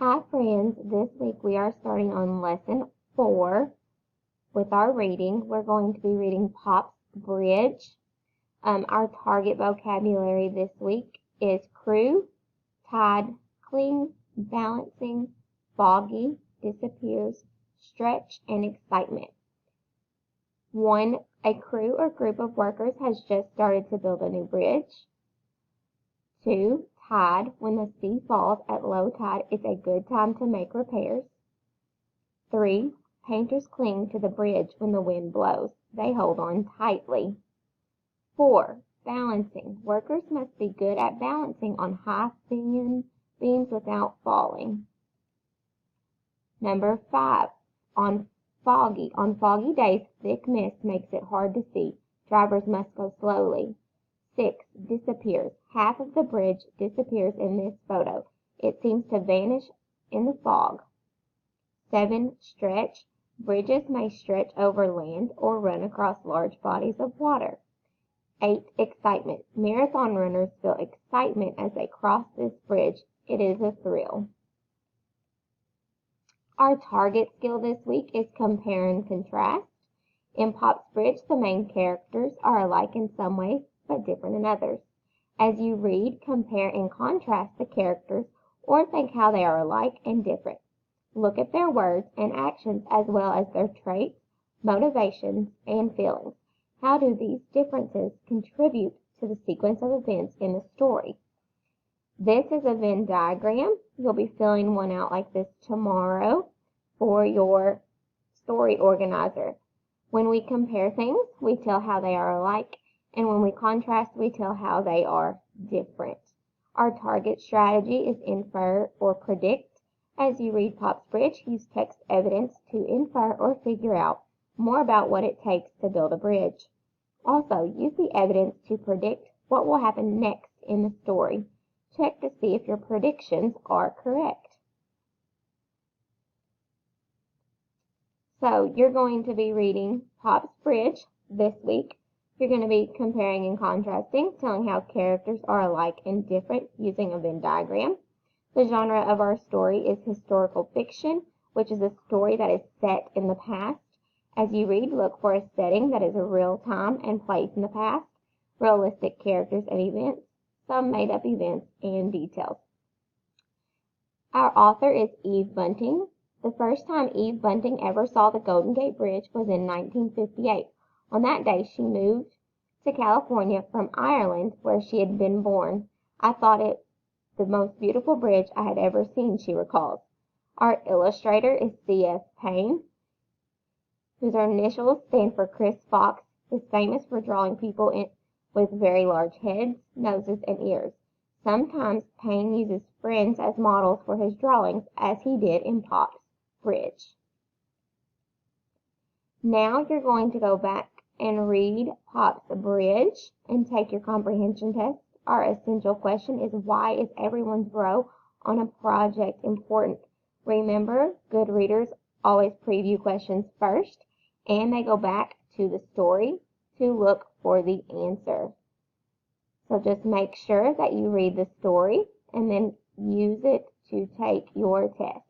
Hi friends, this week we are starting on lesson 4 with our reading. We're going to be reading Pop's Bridge. Our target vocabulary this week is crew, tide, cling, balancing, foggy, disappears, stretch, and excitement. 1. A crew or group of workers has just started to build a new bridge. 2. Tide, when the sea falls at low tide, is a good time to make repairs. 3. Painters cling to the bridge when the wind blows. They hold on tightly. 4. Balancing. Workers must be good at balancing on high beams without falling. Number 5. On foggy days, thick mist makes it hard to see. Drivers must go slowly. 6. Disappears. Half of the bridge disappears in this photo. It seems to vanish in the fog. 7. Stretch. Bridges may stretch over land or run across large bodies of water. 8. Excitement. Marathon runners feel excitement as they cross this bridge. It is a thrill. Our target skill this week is compare and contrast. In Pop's Bridge, the main characters are alike in some ways, but different in others. As you read, compare and contrast the characters or think how they are alike and different. Look at their words and actions as well as their traits, motivations, and feelings. How do these differences contribute to the sequence of events in the story? This is a Venn diagram. You'll be filling one out like this tomorrow for your story organizer. When we compare things, we tell how they are alike. And when we contrast, we tell how they are different. Our target strategy is infer or predict. As you read Pop's Bridge, use text evidence to infer or figure out more about what it takes to build a bridge. Also, use the evidence to predict what will happen next in the story. Check to see if your predictions are correct. So, you're going to be reading Pop's Bridge this week. You're going to be comparing and contrasting, telling how characters are alike and different using a Venn diagram. The genre of our story is historical fiction, which is a story that is set in the past. As you read, look for a setting that is a real time and place in the past, realistic characters and events, some made-up events and details. Our author is Eve Bunting. The first time Eve Bunting ever saw the Golden Gate Bridge was in 1958. On that day, she moved to California from Ireland, where she had been born. I thought it the most beautiful bridge I had ever seen, she recalls. Our illustrator is C.S. Payne, whose initials stand for Chris Fox, is famous for drawing people with very large heads, noses, and ears. Sometimes Payne uses friends as models for his drawings, as he did in Pop's Bridge. Now you're going to go back and read Pop's Bridge and take your comprehension test. Our essential question is, why is everyone's role on a project important? Remember, good readers always preview questions first, and they go back to the story to look for the answer. So just make sure that you read the story and then use it to take your test.